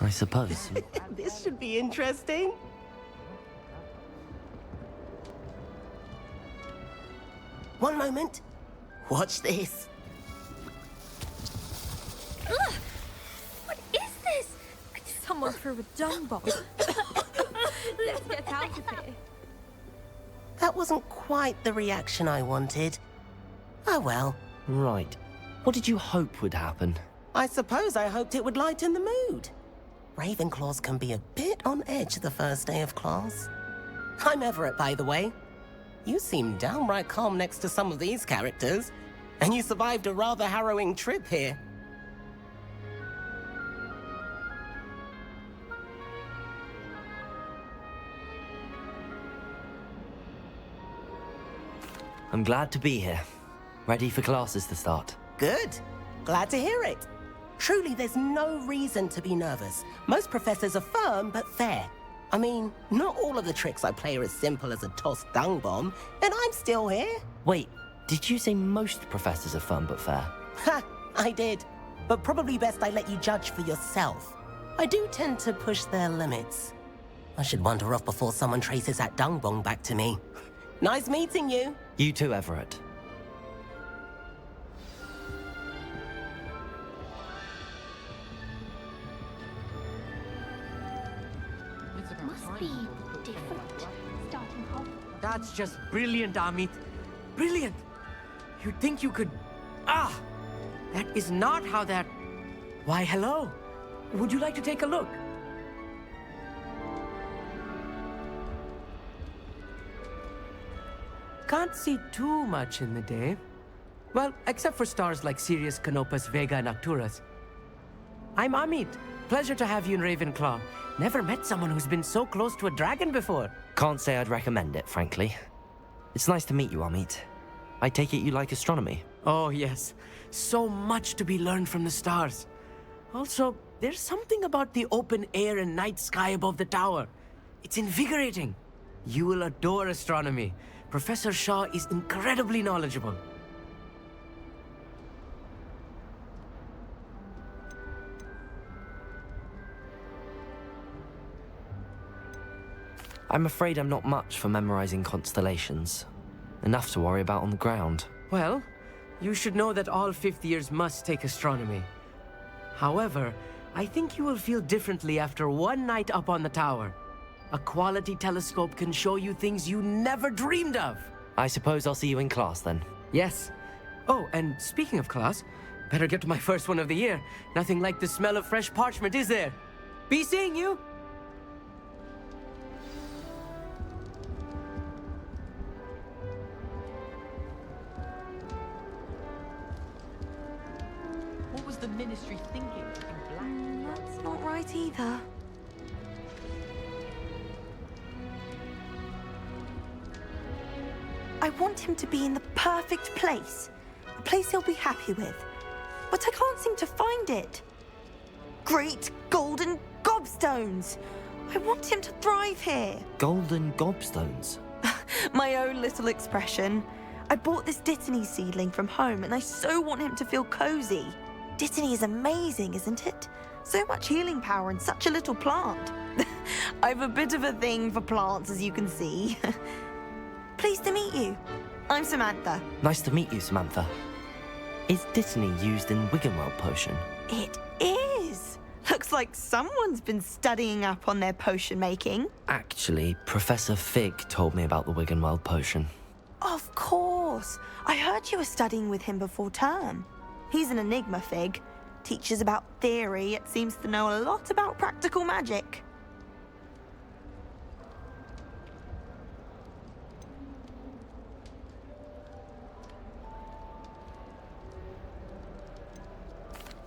I suppose. This should be interesting. One moment. Watch this. Ugh! What is this? Someone threw a dung bomb. Let's get out of here. That wasn't quite the reaction I wanted. Oh well. Right. What did you hope would happen? I suppose I hoped it would lighten the mood. Ravenclaws can be a bit on edge the first day of class. I'm Everett, by the way. You seem downright calm next to some of these characters, and you survived a rather harrowing trip here. I'm glad to be here. Ready for classes to start. Good. Glad to hear it. Truly, there's no reason to be nervous. Most professors are firm but fair. I mean, not all of the tricks I play are as simple as a tossed dung bomb, and I'm still here. Wait, did you say most professors are fun but fair? Ha! I did. But probably best I let you judge for yourself. I do tend to push their limits. I should wander off before someone traces that dung bomb back to me. Nice meeting you. You too, Everett. Must be different. Starting home. That's just brilliant, Amit. Brilliant! You'd think you could... Ah! That is not how that... Why, hello. Would you like to take a look? Can't see too much in the day. Well, except for stars like Sirius, Canopus, Vega, and Arcturus. I'm Amit. Pleasure to have you in Ravenclaw. Never met someone who's been so close to a dragon before. Can't say I'd recommend it, frankly. It's nice to meet you, Amit. I take it you like astronomy? Oh, yes. So much to be learned from the stars. Also, there's something about the open air and night sky above the tower. It's invigorating. You will adore astronomy. Professor Shaw is incredibly knowledgeable. I'm afraid I'm not much for memorizing constellations. Enough to worry about on the ground. Well, you should know that all fifth years must take astronomy. However, I think you will feel differently after one night up on the tower. A quality telescope can show you things you never dreamed of. I suppose I'll see you in class then. Yes. Oh, and speaking of class, better get to my first one of the year. Nothing like the smell of fresh parchment, is there? Be seeing you! What was the Ministry thinking? In black? That's not right either. I want him to be in the perfect place. A place he'll be happy with. But I can't seem to find it. Great golden gobstones! I want him to thrive here. Golden gobstones? My own little expression. I bought this Dittany seedling from home and I so want him to feel cozy. Dittany is amazing, isn't it? So much healing power in such a little plant. I've a bit of a thing for plants, as you can see. Pleased to meet you. I'm Samantha. Nice to meet you, Samantha. Is Dittany used in Wiggenweld potion? It is. Looks like someone's been studying up on their potion making. Actually, Professor Fig told me about the Wiggenweld potion. Of course. I heard you were studying with him before term. He's an enigma, Fig. Teaches about theory, yet seems to know a lot about practical magic.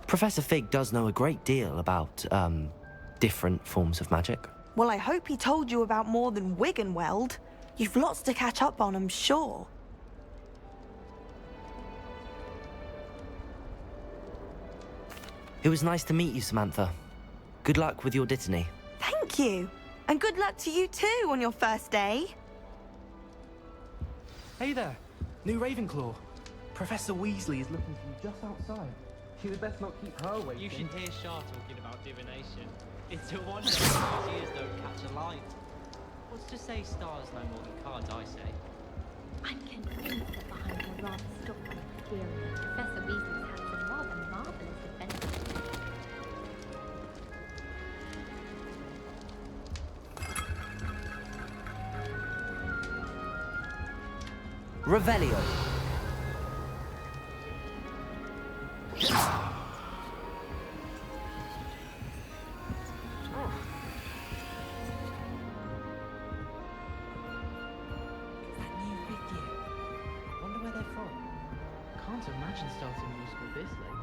Professor Fig does know a great deal about, different forms of magic. Well, I hope he told you about more than Wiggenweld. You've lots to catch up on, I'm sure. It was nice to meet you, Samantha. Good luck with your Dittany. Thank you. And good luck to you too on your first day. Hey there, new Ravenclaw. Professor Weasley is looking for you just outside. You'd best not keep her waiting. You should hear Shah talking about divination. It's a wonder those ears don't catch a light. What's to say stars no more than cards, I say. I'm convinced that behind her rather stocky exterior, Professor Weasley's had some rather marvelous adventures. Revelio. Can't imagine starting new school this late.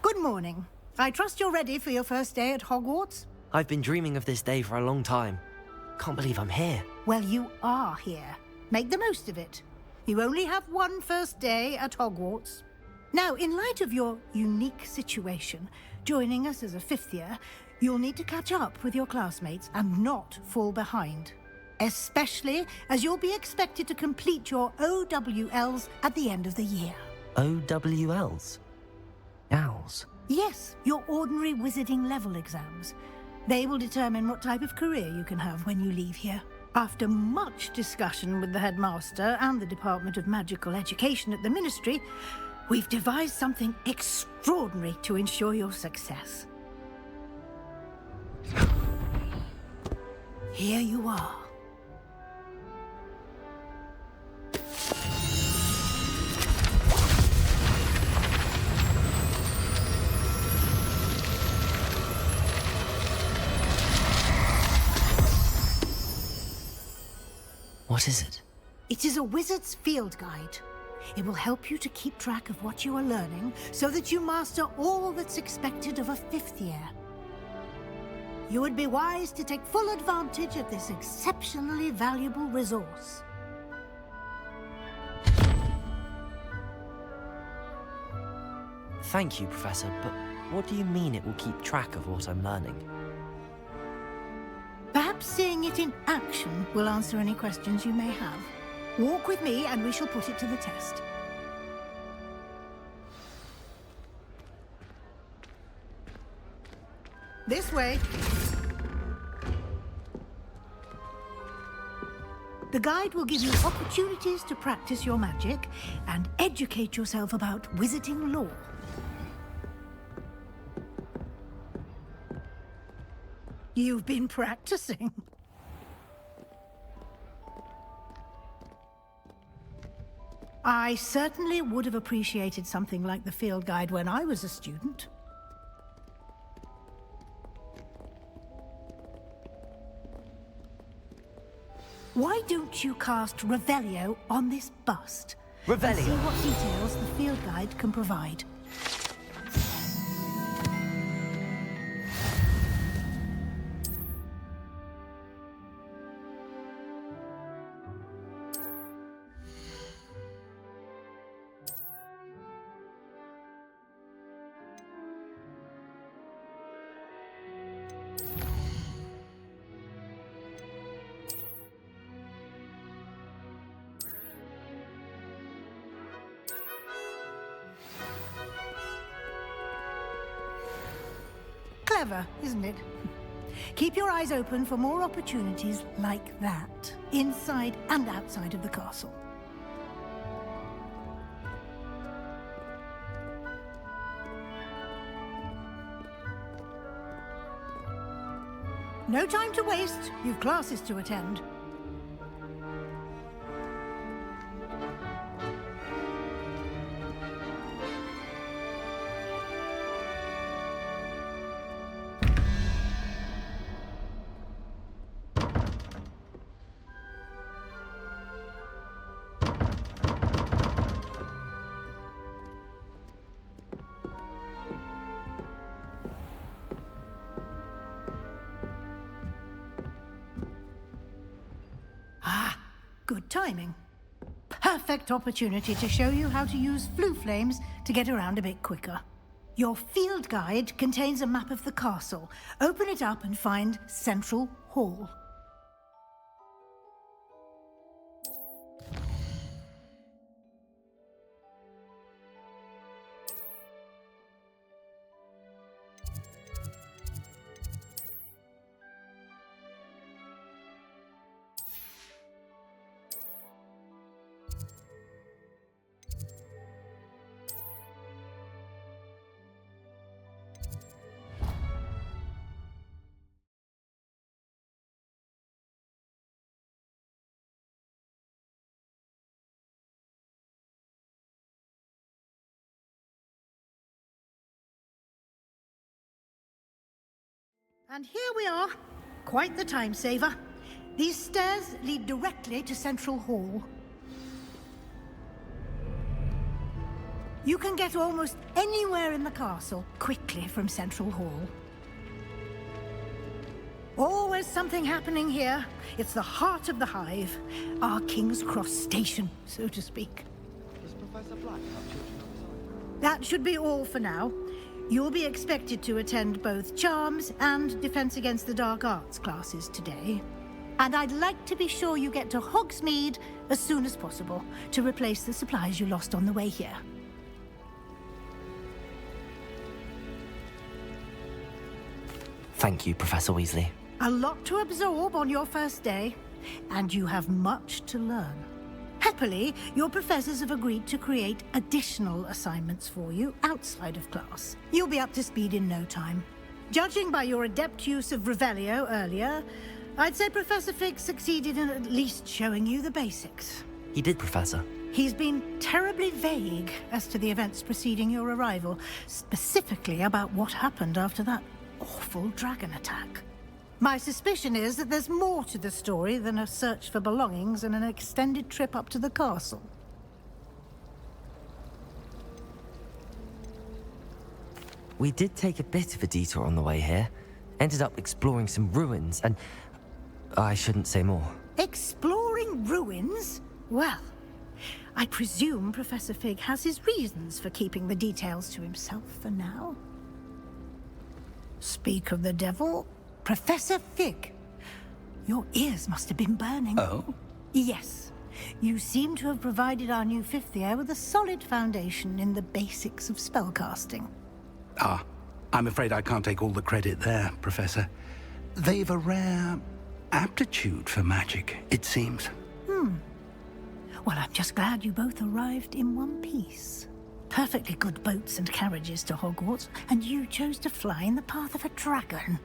Good morning. I trust you're ready for your first day at Hogwarts? I've been dreaming of this day for a long time. Can't believe I'm here. Well, you are here. Make the most of it. You only have one first day at Hogwarts. Now, in light of your unique situation, joining us as a fifth year, you'll need to catch up with your classmates and not fall behind. Especially as you'll be expected to complete your OWLs at the end of the year. OWLs? Owls? Yes, your ordinary wizarding level exams. They will determine what type of career you can have when you leave here. After much discussion with the headmaster and the Department of Magical Education at the Ministry, we've devised something extraordinary to ensure your success. Here you are. What is it? It is a wizard's field guide. It will help you to keep track of what you are learning so that you master all that's expected of a fifth year. You would be wise to take full advantage of this exceptionally valuable resource. Thank you, Professor, but what do you mean it will keep track of what I'm learning? Perhaps seeing it in action will answer any questions you may have. Walk with me and we shall put it to the test. This way. The guide will give you opportunities to practice your magic and educate yourself about wizarding lore. You've been practicing. I certainly would have appreciated something like the field guide when I was a student. Why don't you cast Revelio on this bust? And see Revelio? what details the field guide can provide. Clever, isn't it? Keep your eyes open for more opportunities like that, inside and outside of the castle. No time to waste. You've classes to attend. Good timing. Perfect opportunity to show you how to use flue flames to get around a bit quicker. Your field guide contains a map of the castle. Open it up and find Central Hall. And here we are. Quite the time saver. These stairs lead directly to Central Hall. You can get almost anywhere in the castle quickly from Central Hall. Always something happening here. It's the heart of the hive. Our King's Cross station, so to speak. Does Professor Black have children on his own? That should be all for now. You'll be expected to attend both Charms and Defense Against the Dark Arts classes today. And I'd like to be sure you get to Hogsmeade as soon as possible to replace the supplies you lost on the way here. Thank you, Professor Weasley. A lot to absorb on your first day, and you have much to learn. Happily, your professors have agreed to create additional assignments for you outside of class. You'll be up to speed in no time. Judging by your adept use of Revelio earlier, I'd say Professor Fig succeeded in at least showing you the basics. He did, Professor. He's been terribly vague as to the events preceding your arrival, specifically about what happened after that awful dragon attack. My suspicion is that there's more to the story than a search for belongings and an extended trip up to the castle. We did take a bit of a detour on the way here. Ended up exploring some ruins and... I shouldn't say more. Exploring ruins? Well, I presume Professor Fig has his reasons for keeping the details to himself for now. Speak of the devil... Professor Fig, your ears must have been burning. Oh? Yes. You seem to have provided our new fifth year with a solid foundation in the basics of spellcasting. Ah, I'm afraid I can't take all the credit there, Professor. They've a rare aptitude for magic, it seems. Well, I'm just glad you both arrived in one piece. Perfectly good boats and carriages to Hogwarts, and you chose to fly in the path of a dragon.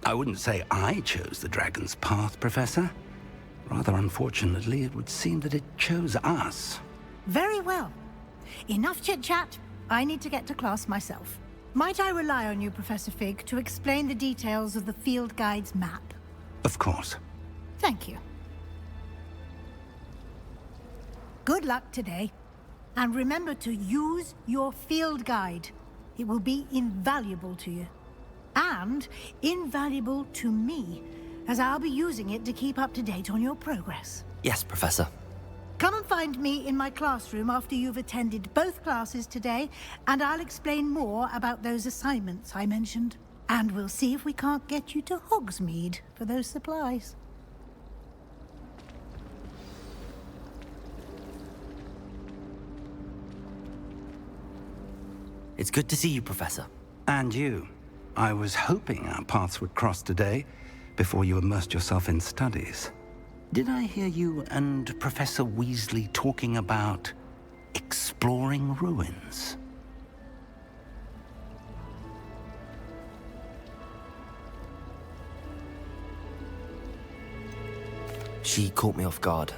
I wouldn't say I chose the dragon's path, Professor. Rather unfortunately, it would seem that it chose us. Very well. Enough chit-chat. I need to get to class myself. Might I rely on you, Professor Fig, to explain the details of the field guide's map? Of course. Thank you. Good luck today. And remember to use your field guide. It will be invaluable to you. And invaluable to me, as I'll be using it to keep up to date on your progress. Yes, Professor. Come and find me in my classroom after you've attended both classes today, and I'll explain more about those assignments I mentioned. And we'll see if we can't get you to Hogsmeade for those supplies. It's good to see you, Professor. And you. I was hoping our paths would cross today, before you immersed yourself in studies. Did I hear you and Professor Weasley talking about exploring ruins? She caught me off guard.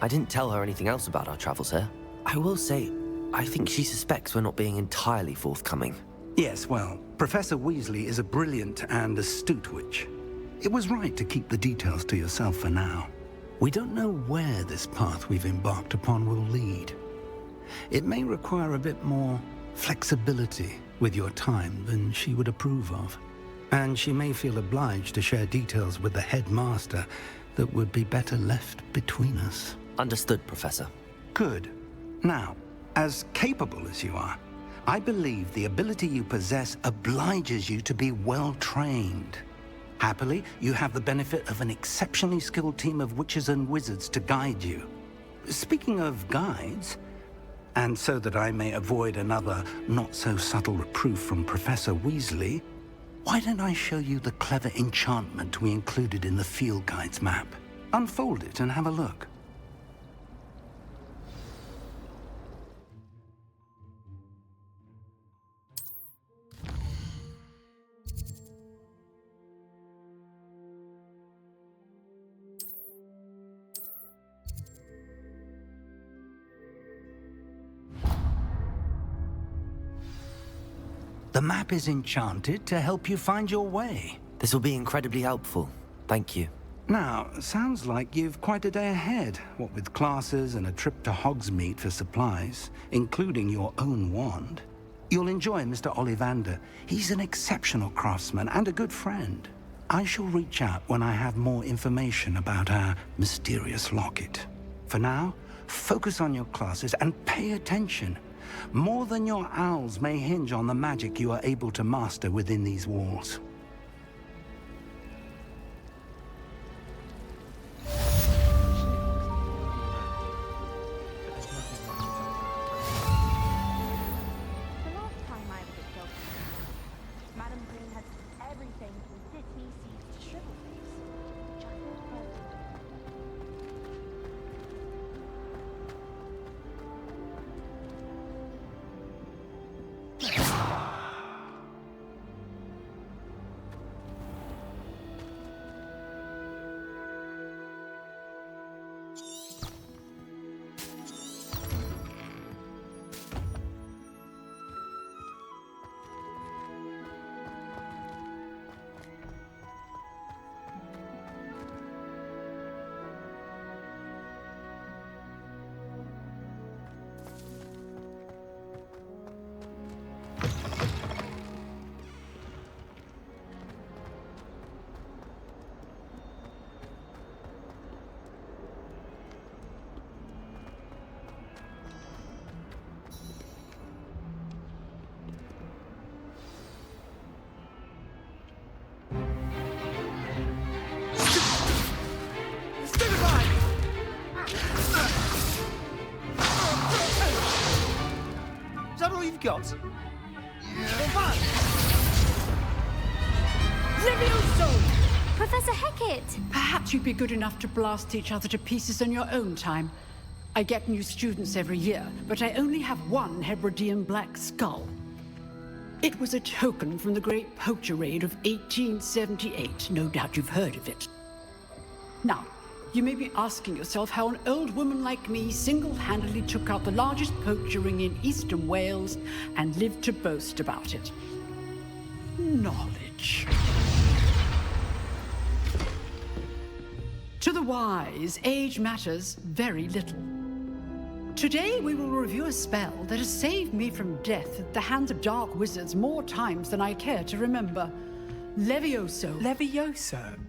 I didn't tell her anything else about our travels here. I will say, I think she suspects we're not being entirely forthcoming. Yes, well, Professor Weasley is a brilliant and astute witch. It was right to keep the details to yourself for now. We don't know where this path we've embarked upon will lead. It may require a bit more flexibility with your time than she would approve of. And she may feel obliged to share details with the headmaster that would be better left between us. Understood, Professor. Good. Now, as capable as you are, I believe the ability you possess obliges you to be well-trained. Happily, you have the benefit of an exceptionally skilled team of witches and wizards to guide you. Speaking of guides, and so that I may avoid another not-so-subtle reproof from Professor Weasley, why don't I show you the clever enchantment we included in the field guide's map? Unfold it and have a look. The map is enchanted to help you find your way. This will be incredibly helpful. Thank you. Now, sounds like you've quite a day ahead, what with classes and a trip to Hogsmeade for supplies, including your own wand. You'll enjoy Mr. Ollivander. He's an exceptional craftsman and a good friend. I shall reach out when I have more information about our mysterious locket. For now, focus on your classes and pay attention. More than your owls may hinge on the magic you are able to master within these walls. Got? Levioso! Professor Hecat! Perhaps you'd be good enough to blast each other to pieces in your own time. I get new students every year, but I only have one Hebridean black skull. It was a token from the Great Poacher Raid of 1878. No doubt you've heard of it. Now, you may be asking yourself how an old woman like me single-handedly took out the largest poacher ring in eastern Wales and lived to boast about it. Knowledge. To the wise, age matters very little. Today we will review a spell that has saved me from death at the hands of dark wizards more times than I care to remember. Levioso. Levioso?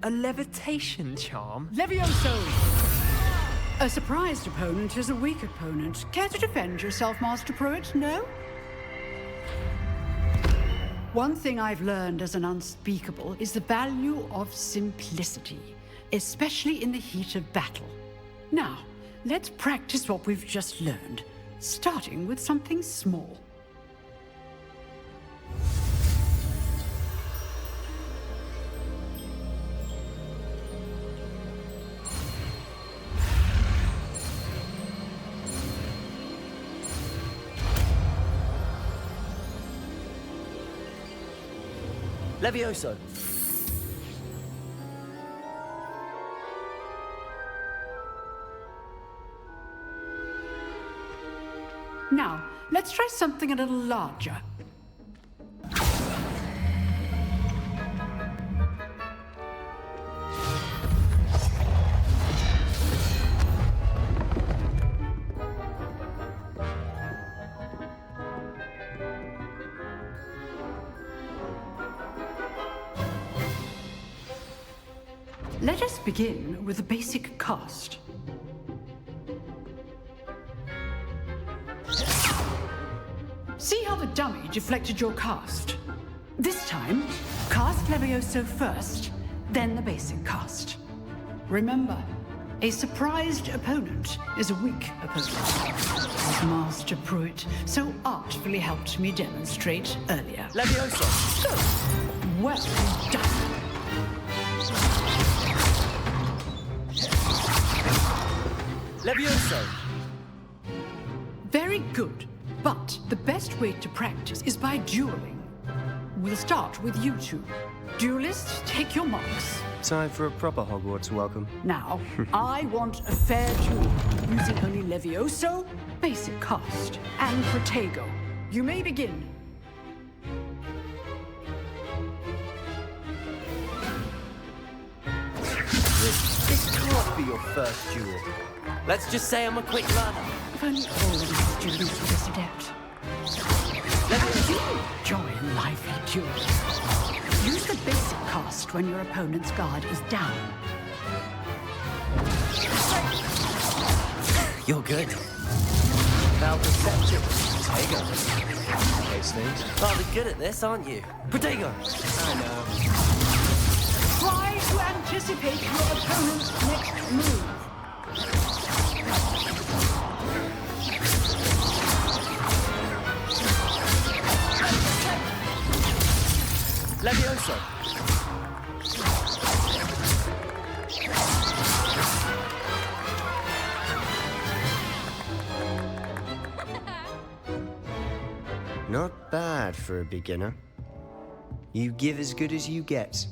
A levitation charm? Levioso! A surprised opponent is a weak opponent. Care to defend yourself, Master Pruitt? No? One thing I've learned as an unspeakable is the value of simplicity, especially in the heat of battle. Now, let's practice what we've just learned, starting with something small. Levioso! Now, let's try something a little larger. Let us begin with the basic cast. See how the dummy deflected your cast? This time, cast Levioso first, then the basic cast. Remember, a surprised opponent is a weak opponent, as Master Pruitt so artfully helped me demonstrate earlier. Levioso! Good. Well done. Levioso! Very good. But the best way to practice is by dueling. We'll start with you two. Duelists, take your marks. Time for a proper Hogwarts welcome. Now, I want a fair duel, using only Levioso, basic cast, and Protego. You may begin. This can't be your first duel. Let's just say I'm a quick learner. If only all of these students were this adept. Levioso! Join lively duels. Use the basic cast when your opponent's guard is down. You're good. Now perception. Protego. Case things. Rather good at this, aren't you? Protego! I know. Try to anticipate your opponent's next move. Levioso! Not bad for a beginner. You give as good as you get.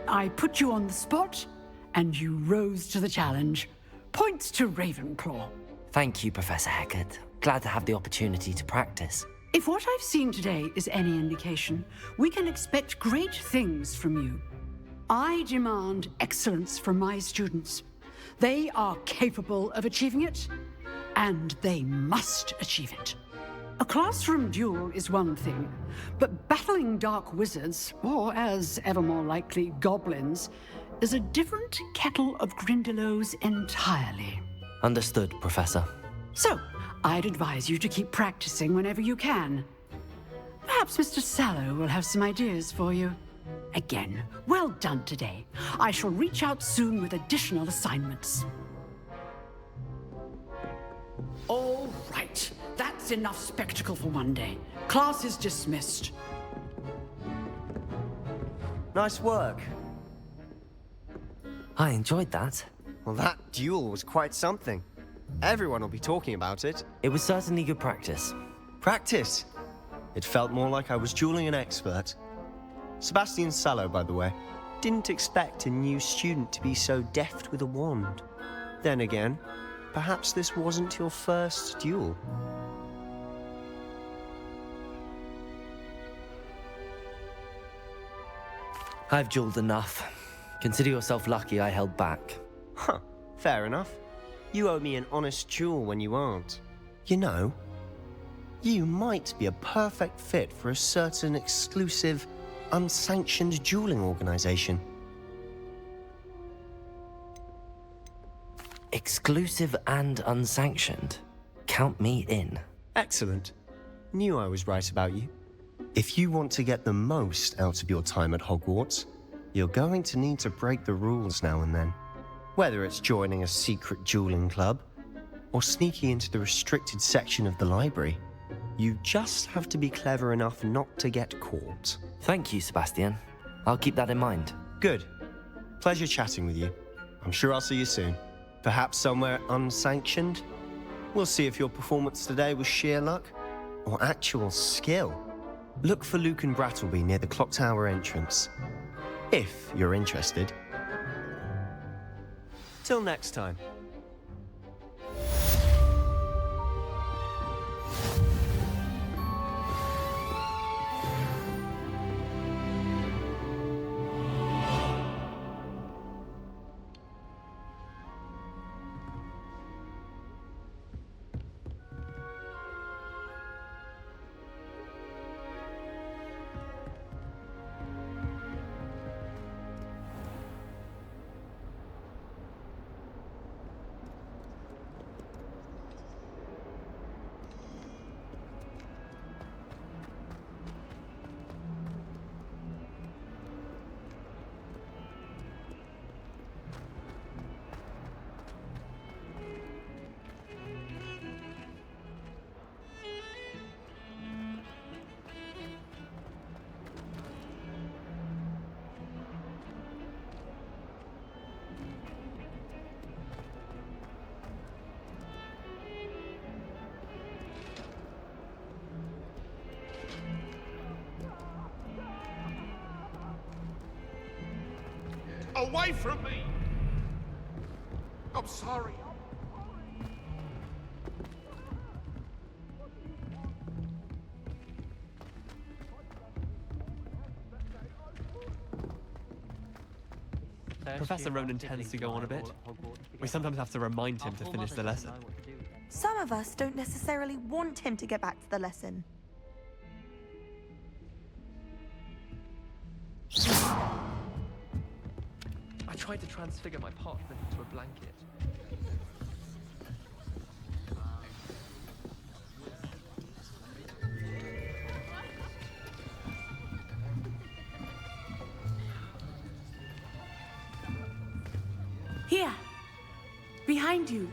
I put you on the spot, and you rose to the challenge. Points to Ravenclaw. Thank you, Professor Hecat. Glad to have the opportunity to practice. If what I've seen today is any indication, we can expect great things from you. I demand excellence from my students. They are capable of achieving it, and they must achieve it. A classroom duel is one thing, but battling dark wizards, or as ever more likely, goblins, is a different kettle of Grindylows entirely. Understood, Professor. So, I'd advise you to keep practicing whenever you can. Perhaps Mr. Sallow will have some ideas for you. Again, well done today. I shall reach out soon with additional assignments. All right, that's enough spectacle for one day. Class is dismissed. Nice work. I enjoyed that. Well, that duel was quite something. Everyone will be talking about it. It was certainly good practice. Practice? It felt more like I was dueling an expert. Sebastian Sallow, by the way. Didn't expect a new student to be so deft with a wand. Then again, perhaps this wasn't your first duel. I've dueled enough. Consider yourself lucky I held back. Huh, fair enough. You owe me an honest duel when you aren't. You know, you might be a perfect fit for a certain exclusive, unsanctioned dueling organization. Exclusive and unsanctioned. Count me in. Excellent. Knew I was right about you. If you want to get the most out of your time at Hogwarts, you're going to need to break the rules now and then. Whether it's joining a secret dueling club, or sneaking into the restricted section of the library, you just have to be clever enough not to get caught. Thank you, Sebastian. I'll keep that in mind. Good. Pleasure chatting with you. I'm sure I'll see you soon. Perhaps somewhere unsanctioned? We'll see if your performance today was sheer luck or actual skill. Look for Luke and Brattleby near the clock tower entrance, if you're interested. Till next time. Away from me! I'm sorry. Professor Ronan tends to go on a bit. We sometimes have to remind him to finish the lesson. Some of us don't necessarily want him to get back to the lesson. I tried to transfigure my parchment into a blanket. Here, behind you.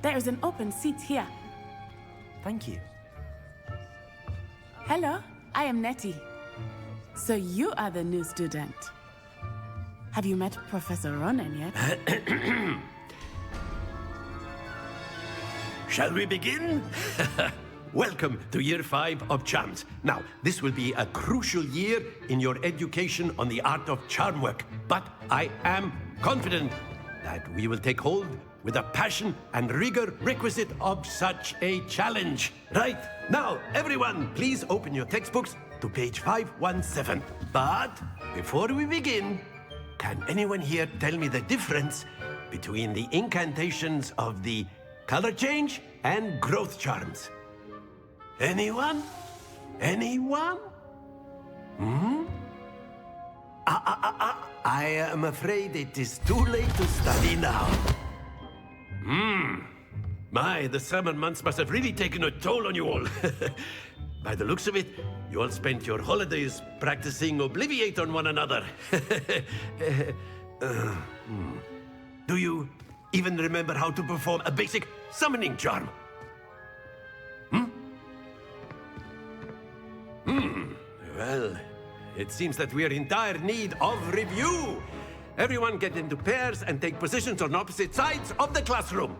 There is an open seat here. Thank you. Hello, I am Nettie. So you are the new student. Have you met Professor Ronan yet? Shall we begin? Welcome to Year 5 of Charms. Now, this will be a crucial year in your education on the art of charm work, but I am confident that we will take hold with the passion and rigor requisite of such a challenge. Right, now, everyone, please open your textbooks to page 517. But before we begin, can anyone here tell me the difference between the incantations of the color change and growth charms? Anyone? Anyone? I am afraid it is too late to study now. My, the summer months must have really taken a toll on you all. By the looks of it, you all spent your holidays practicing Obliviate on one another. Do you even remember how to perform a basic summoning charm? Well, it seems that we are in dire need of review. Everyone get into pairs and take positions on opposite sides of the classroom.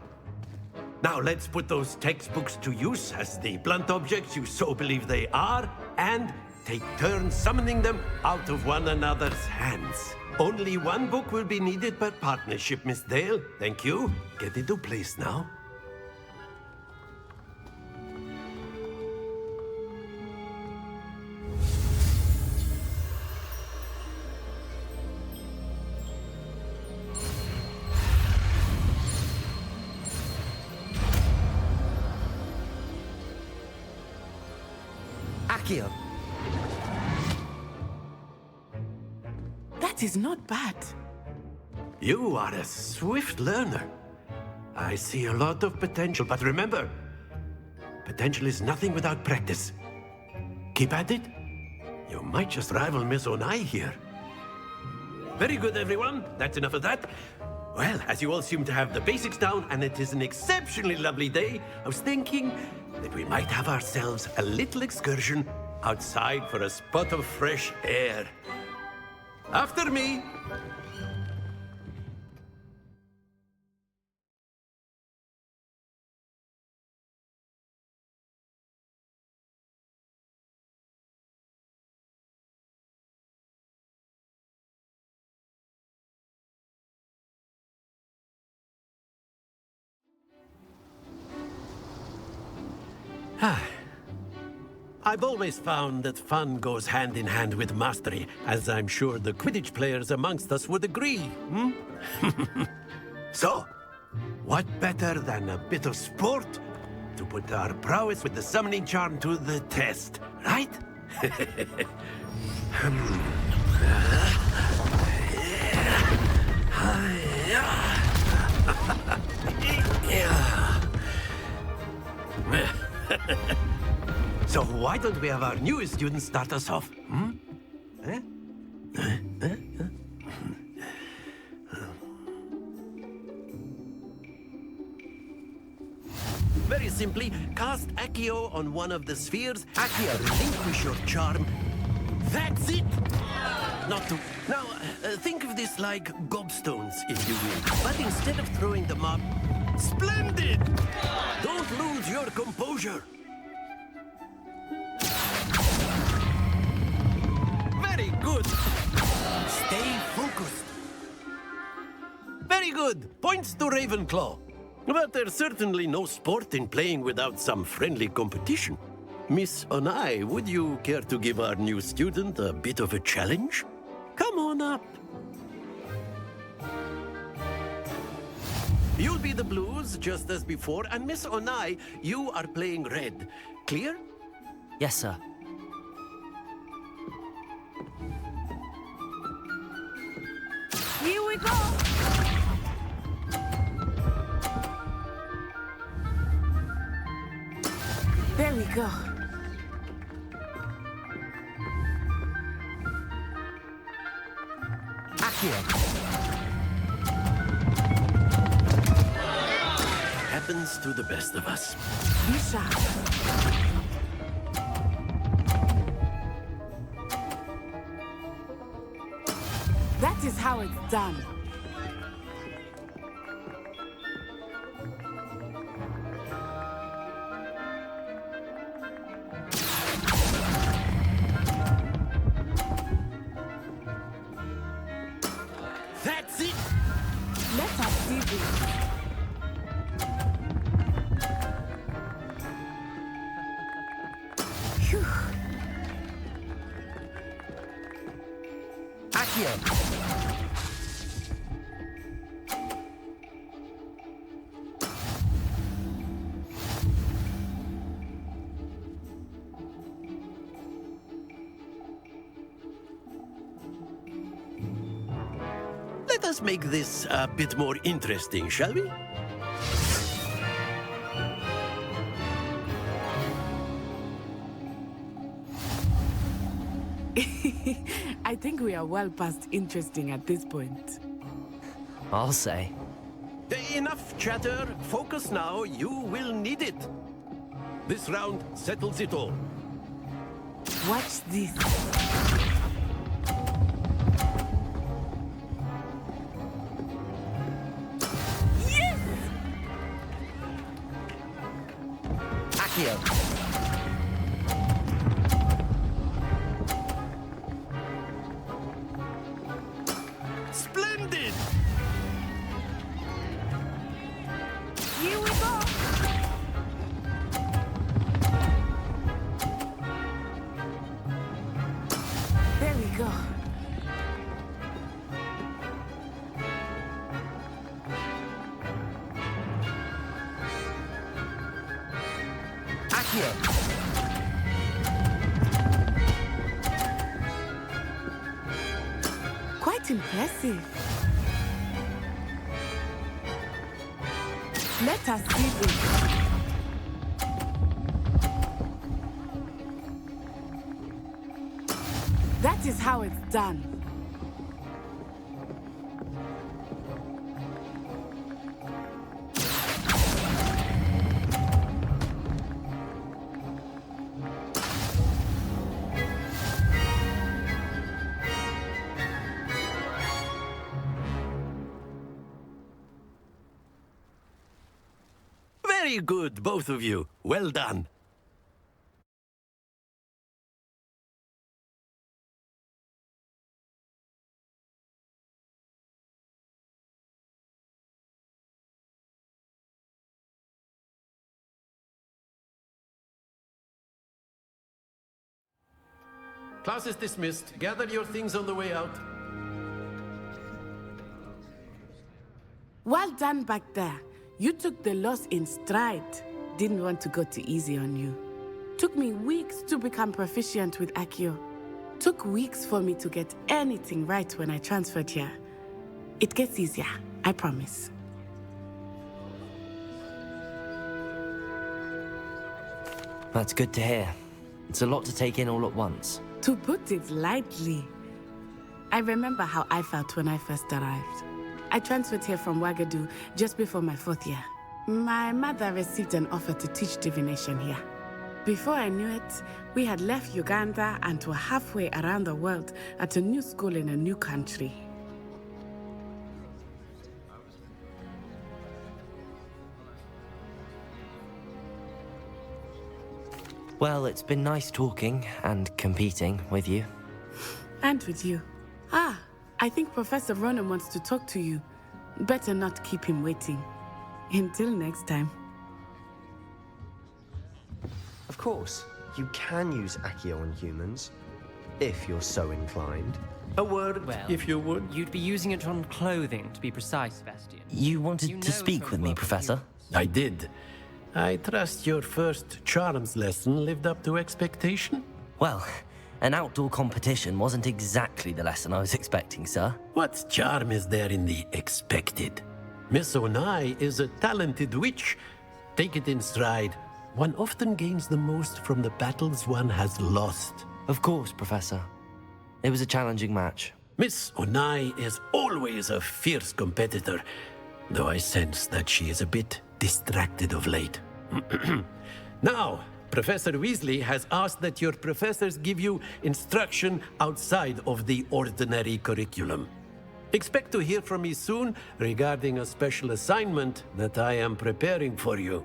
Now let's put those textbooks to use as the blunt objects you so believe they are, and take turns summoning them out of one another's hands. Only one book will be needed per partnership, Miss Dale. Thank you. Get into place now. Accio. That is not bad. You are a swift learner. I see a lot of potential, but remember, potential is nothing without practice. Keep at it. You might just rival Miss Onai here. Very good, everyone. That's enough of that. Well, as you all seem to have the basics down, and it is an exceptionally lovely day, I was thinking that we might have ourselves a little excursion outside for a spot of fresh air. After me. I've always found that fun goes hand in hand with mastery, as I'm sure the Quidditch players amongst us would agree, hmm? So, what better than a bit of sport to put our prowess with the summoning charm to the test, right? So why don't we have our newest student start us off? Hmm? Eh? Very simply, cast Accio on one of the spheres. Accio, relinquish your charm. That's it! Not to... Now, think of this like gobstones, if you will. But instead of throwing them up... Splendid! Don't lose your composure. Very good. Stay focused. Very good. Points to Ravenclaw. But there's certainly no sport in playing without some friendly competition. Miss Onai, would you care to give our new student a bit of a challenge? Come on up. You'll be the blues, just as before, and Miss Onai, you are playing red. Clear? Yes, sir. Here we go! There we go. Accio. Happens to the best of us. Be sharp. That is how it's done. That's it! Let us see this. Phew. Accio. Let us make this a bit more interesting, shall we? I think we are well past interesting at this point. I'll say. Enough chatter. Focus now. You will need it. This round settles it all. Watch this. Yes! Accio. Splendid! Here we go! There we go. Accio. Quite impressive. Let us see this. That is how it's done. Very good, both of you. Well done. Class is dismissed. Gather your things on the way out. Well done back there. You took the loss in stride. Didn't want to go too easy on you. Took me weeks to become proficient with Accio. Took weeks for me to get anything right when I transferred here. It gets easier, I promise. That's good to hear. It's a lot to take in all at once. To put it lightly, I remember how I felt when I first arrived. I transferred here from Wagadu just before my 4th year. My mother received an offer to teach divination here. Before I knew it, we had left Uganda and were halfway around the world at a new school in a new country. Well, it's been nice talking and competing with you. And with you. I think Professor Ronan wants to talk to you. Better not keep him waiting. Until next time. Of course, you can use Accio on humans, if you're so inclined. A word, Well, if you would. You'd be using it on clothing, to be precise, Sebastian. You wanted to speak with me, Professor? I did. I trust your first charms lesson lived up to expectation? Well, an outdoor competition wasn't exactly the lesson I was expecting, sir. What charm is there in the expected? Miss Onai is a talented witch. Take it in stride. One often gains the most from the battles one has lost. Of course, Professor. It was a challenging match. Miss Onai is always a fierce competitor, though I sense that she is a bit distracted of late. Now, Professor Weasley has asked that your professors give you instruction outside of the ordinary curriculum. Expect to hear from me soon regarding a special assignment that I am preparing for you.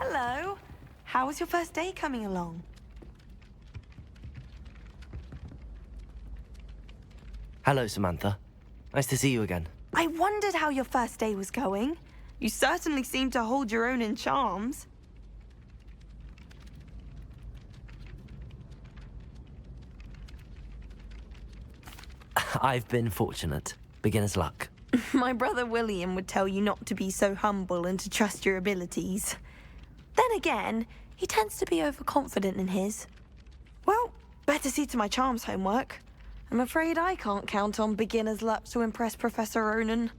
Hello. How was your first day coming along? Hello, Samantha. Nice to see you again. I wondered how your first day was going. You certainly seem to hold your own in charms. I've been fortunate. Beginner's luck. My brother William would tell you not to be so humble and to trust your abilities. Then again, he tends to be overconfident in his. Well, better see to my charms homework. I'm afraid I can't count on beginner's luck to impress Professor Ronan.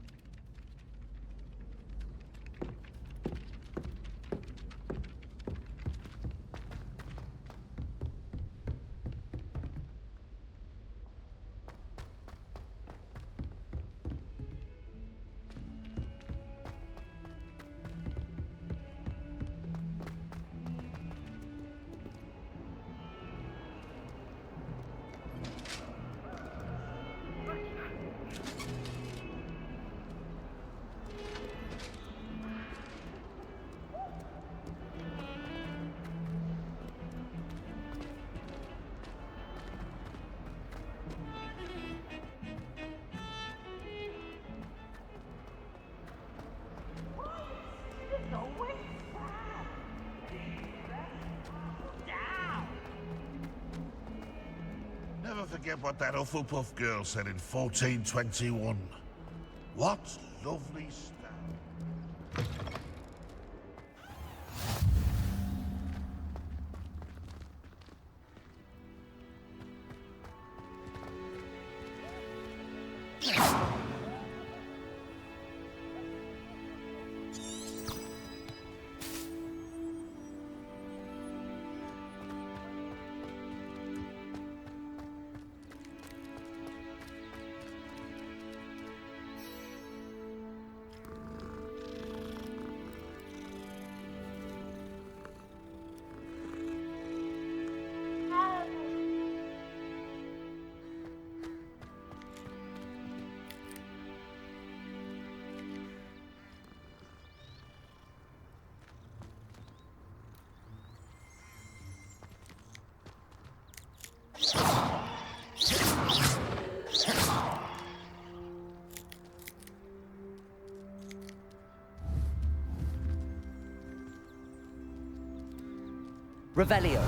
Never forget what that Hufflepuff girl said in 1421. What lovely stuff. Revelio.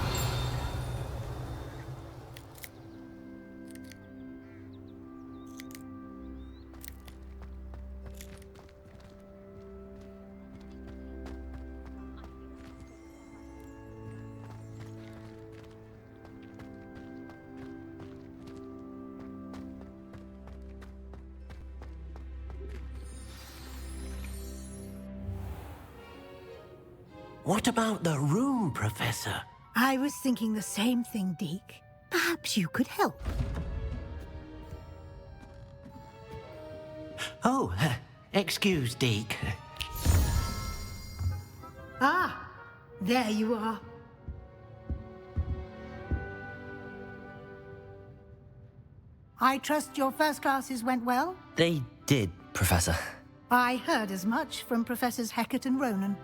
What about the room, Professor? I was thinking the same thing, Deke. Perhaps you could help. Oh, excuse, Deke. Ah, there you are. I trust your first classes went well? They did, Professor. I heard as much from Professors Hecat and Ronan.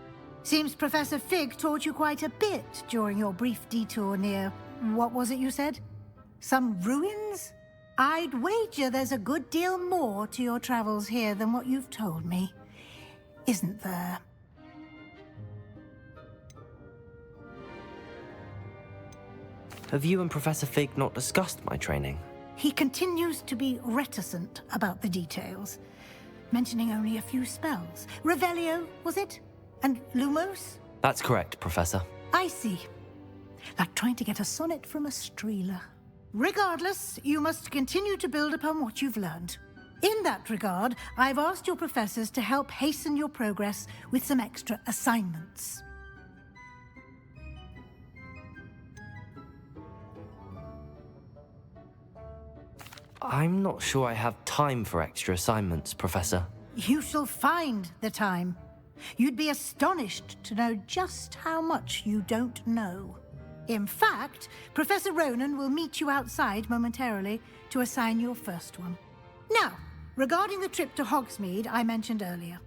Seems Professor Fig taught you quite a bit during your brief detour near... what was it you said? Some ruins? I'd wager there's a good deal more to your travels here than what you've told me. Isn't there? Have you and Professor Fig not discussed my training? He continues to be reticent about the details, mentioning only a few spells. Revelio, was it? And Lumos? That's correct, Professor. I see. Like trying to get a sonnet from a streeler. Regardless, you must continue to build upon what you've learned. In that regard, I've asked your professors to help hasten your progress with some extra assignments. I'm not sure I have time for extra assignments, Professor. You shall find the time. You'd be astonished to know just how much you don't know. In fact, Professor Ronan will meet you outside momentarily to assign your first one. Now, regarding the trip to Hogsmeade I mentioned earlier,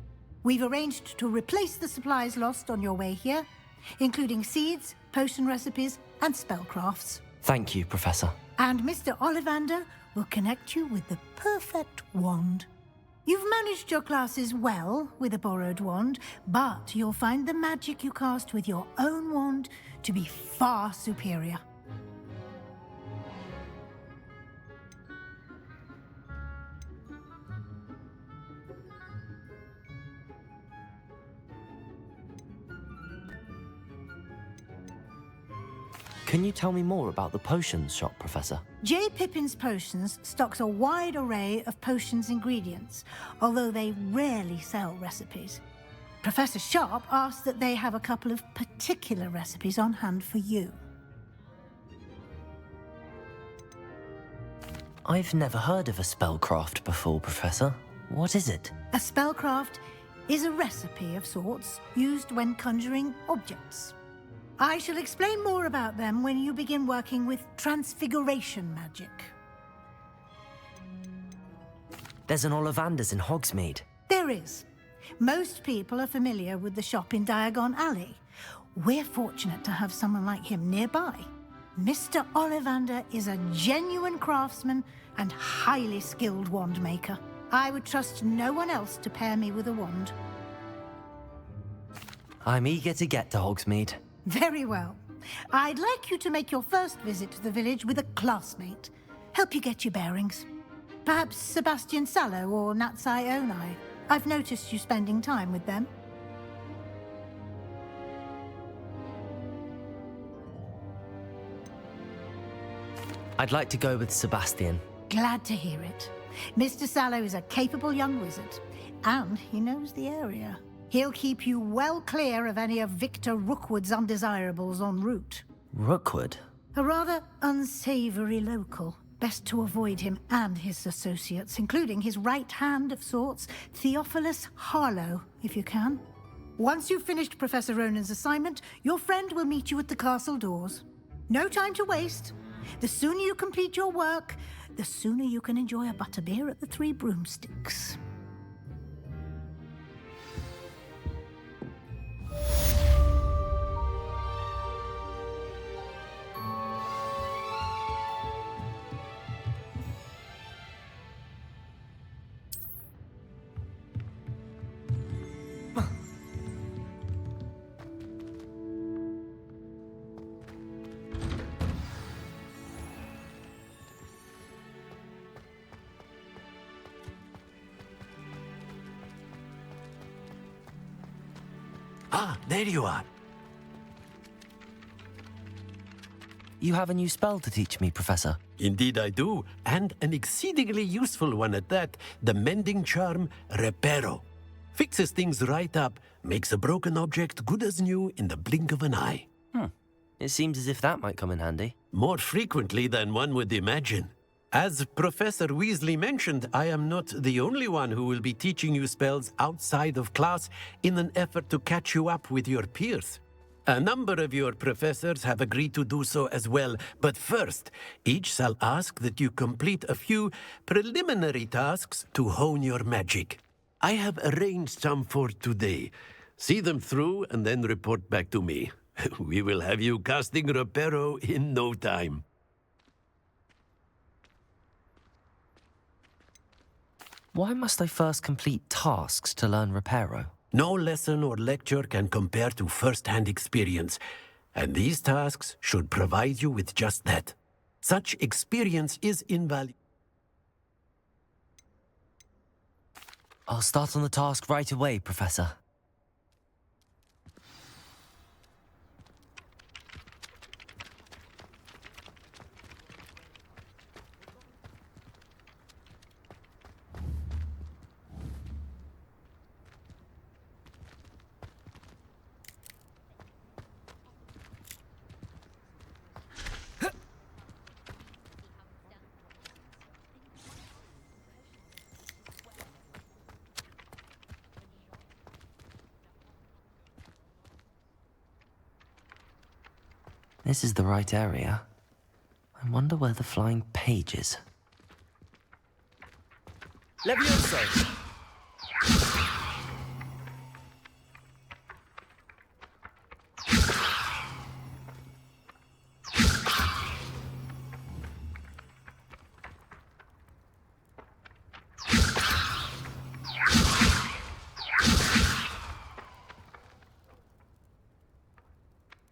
we've arranged to replace the supplies lost on your way here, including seeds, potion recipes, and spellcrafts. Thank you, Professor. And Mr. Ollivander will connect you with the perfect wand. You've managed your classes well with a borrowed wand, but you'll find the magic you cast with your own wand to be far superior. Can you tell me more about the potions shop, Professor? J. Pippin's Potions stocks a wide array of potions ingredients, although they rarely sell recipes. Professor Sharp asked that they have a couple of particular recipes on hand for you. I've never heard of a spellcraft before, Professor. What is it? A spellcraft is a recipe of sorts used when conjuring objects. I shall explain more about them when you begin working with transfiguration magic. There's an Ollivander's in Hogsmeade. There is. Most people are familiar with the shop in Diagon Alley. We're fortunate to have someone like him nearby. Mr. Ollivander is a genuine craftsman and highly skilled wand maker. I would trust no one else to pair me with a wand. I'm eager to get to Hogsmeade. Very well. I'd like you to make your first visit to the village with a classmate. Help you get your bearings. Perhaps Sebastian Sallow or Natsai Onai. I've noticed you spending time with them. I'd like to go with Sebastian. Glad to hear it. Mr. Sallow is a capable young wizard, and he knows the area. He'll keep you well clear of any of Victor Rookwood's undesirables en route. Rookwood? A rather unsavory local. Best to avoid him and his associates, including his right hand of sorts, Theophilus Harlow, if you can. Once you've finished Professor Ronan's assignment, your friend will meet you at the castle doors. No time to waste. The sooner you complete your work, the sooner you can enjoy a butterbeer at the Three Broomsticks. Ah, there you are. You have a new spell to teach me, Professor. Indeed I do, and an exceedingly useful one at that. The mending charm, Reparo. Fixes things right up, makes a broken object good as new in the blink of an eye. It seems as if that might come in handy. More frequently than one would imagine. As Professor Weasley mentioned, I am not the only one who will be teaching you spells outside of class in an effort to catch you up with your peers. A number of your professors have agreed to do so as well, but first, each shall ask that you complete a few preliminary tasks to hone your magic. I have arranged some for today. See them through and then report back to me. We will have you casting Reparo in no time. Why must I first complete tasks to learn Reparo? No lesson or lecture can compare to first-hand experience, and these tasks should provide you with just that. Such experience is invaluable. I'll start on the task right away, Professor. This is the right area. I wonder where the flying page is. Levioso!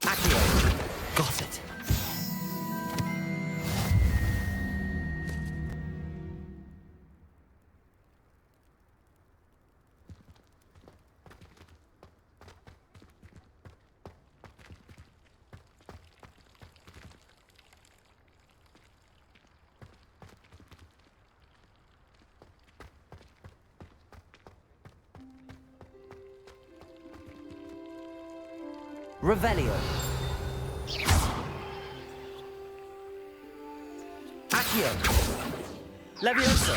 Accio! Got it. Revelio. Accio. Levioso.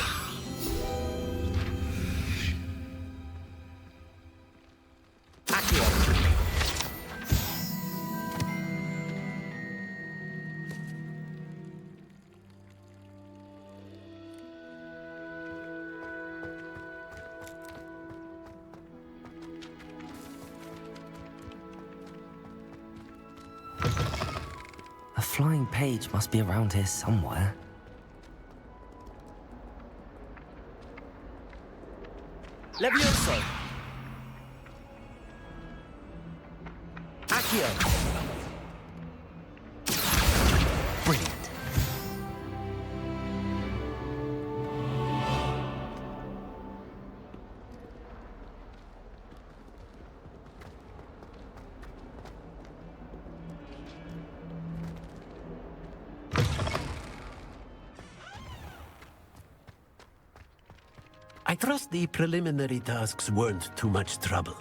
Accio. A flying page must be around here somewhere. Levioso! Accio! Brilliant. I trust the preliminary tasks weren't too much trouble.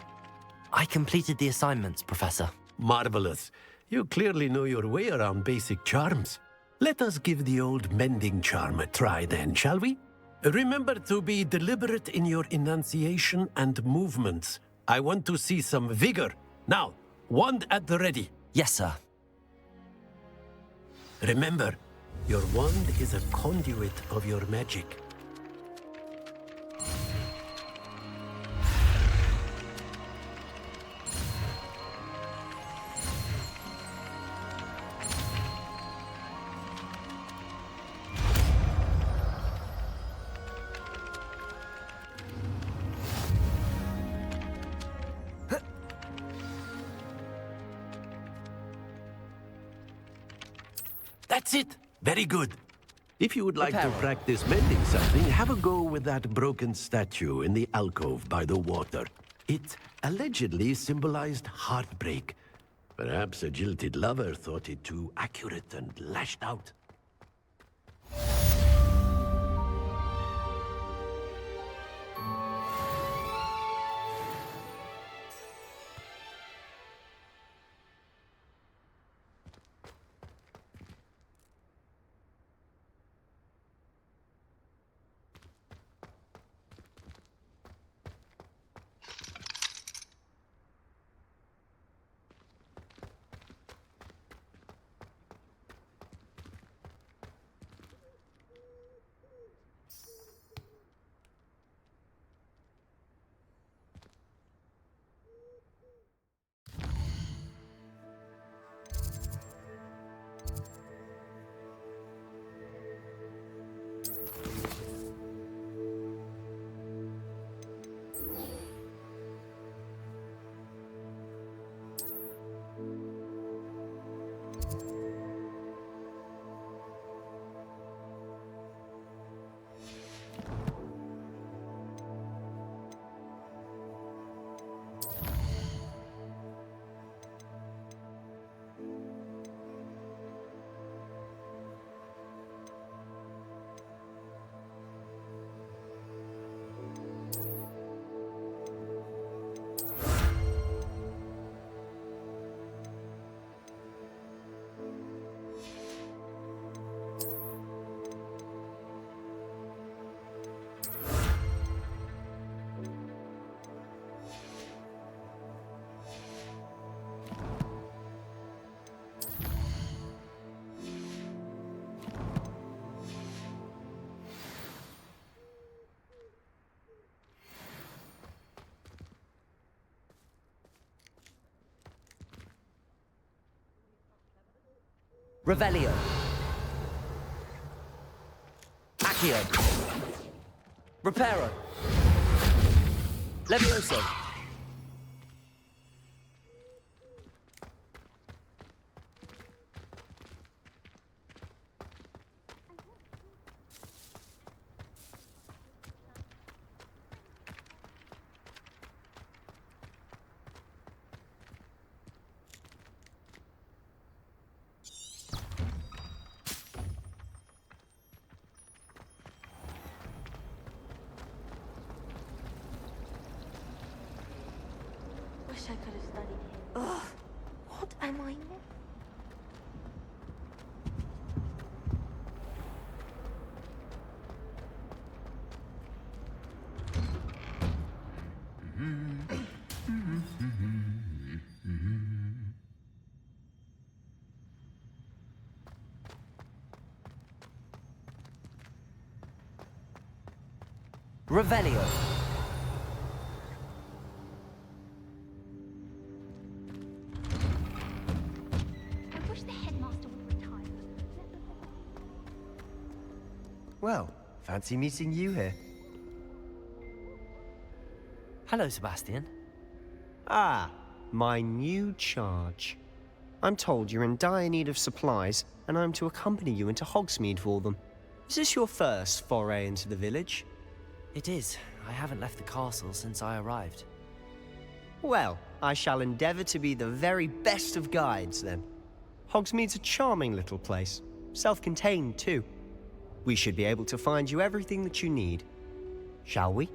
I completed the assignments, Professor. Marvelous. You clearly know your way around basic charms. Let us give the old mending charm a try then, shall we? Remember to be deliberate in your enunciation and movements. I want to see some vigor. Now, wand at the ready. Yes, sir. Remember, your wand is a conduit of your magic. That's it. Very good. If you would like to practice mending something, have a go with that broken statue in the alcove by the water. It allegedly symbolized heartbreak. Perhaps a jilted lover thought it too accurate and lashed out. Revelio. Accio. Reparo. Levioso. Wish I could have studied here. Ugh, what am I? Revelio. I wish the headmaster would retire. Well, fancy meeting you here. Hello, Sebastian. Ah, my new charge. I'm told you're in dire need of supplies, and I'm to accompany you into Hogsmeade for them. Is this your first foray into the village? It is. I haven't left the castle since I arrived. Well, I shall endeavour to be the very best of guides, then. Hogsmeade's a charming little place. Self-contained, too. We should be able to find you everything that you need. Shall we?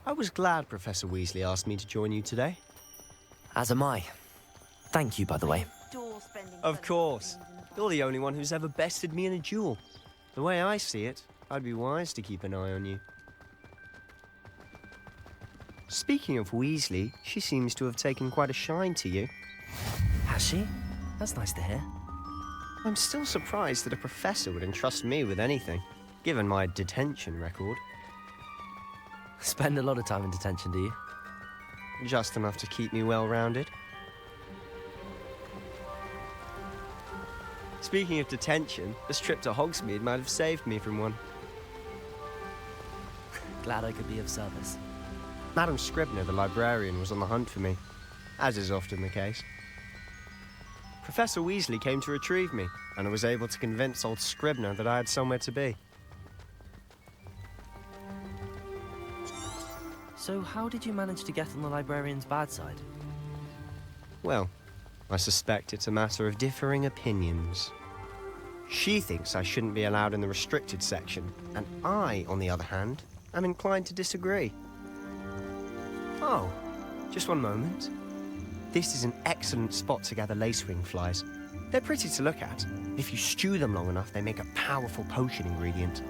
I was glad Professor Weasley asked me to join you today. As am I. Thank you, by the way. Of course. You're the only one who's ever bested me in a duel. The way I see it, I'd be wise to keep an eye on you. Speaking of Weasley, she seems to have taken quite a shine to you. Has she? That's nice to hear. I'm still surprised that a professor would entrust me with anything, given my detention record. Spend a lot of time in detention, do you? Just enough to keep me well-rounded. Speaking of detention, this trip to Hogsmeade might have saved me from one. Glad I could be of service. Madam Scribner, the librarian, was on the hunt for me, as is often the case. Professor Weasley came to retrieve me, and I was able to convince old Scribner that I had somewhere to be. So how did you manage to get on the librarian's bad side? Well, I suspect it's a matter of differing opinions. She thinks I shouldn't be allowed in the restricted section, and I, on the other hand, am inclined to disagree. Oh, just one moment. This is an excellent spot to gather lacewing flies. They're pretty to look at. If you stew them long enough, they make a powerful potion ingredient.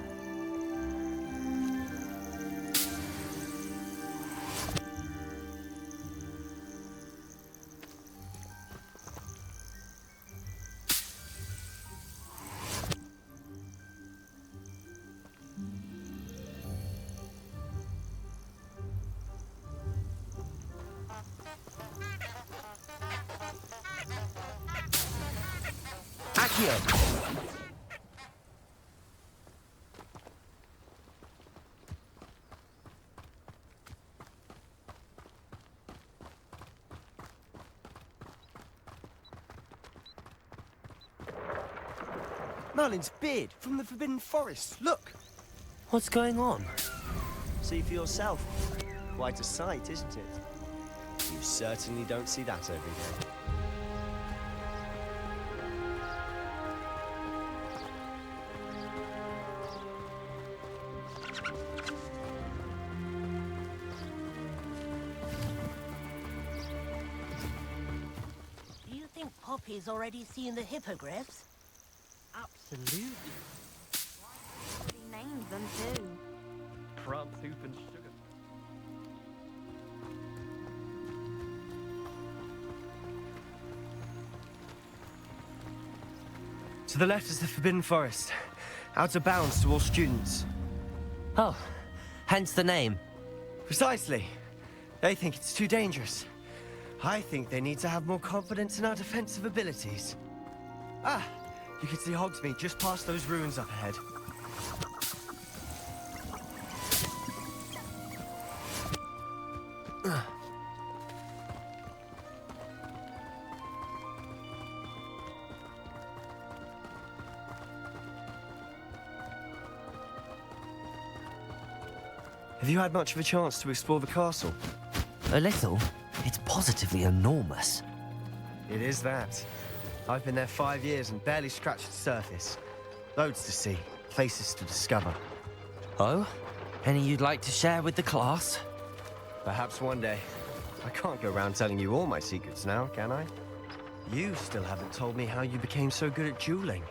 Accio! Merlin's beard from the Forbidden Forest. Look! What's going on? See for yourself. Quite a sight, isn't it? You certainly don't see that every day. Do you think Poppy's already seen the hippogriffs? Absolutely. He named them too. Crump, soup, and sugar. To the left is the Forbidden Forest. Out of bounds to all students. Oh, hence the name. Precisely. They think it's too dangerous. I think they need to have more confidence in our defensive abilities. Ah, you can see Hogsmeade just past those ruins up ahead. Have you had much of a chance to explore the castle? A little. It's positively enormous. It is that. I've been there 5 years and barely scratched the surface. Loads to see, places to discover. Oh? Any you'd like to share with the class? Perhaps one day. I can't go around telling you all my secrets now, can I? You still haven't told me how you became so good at dueling.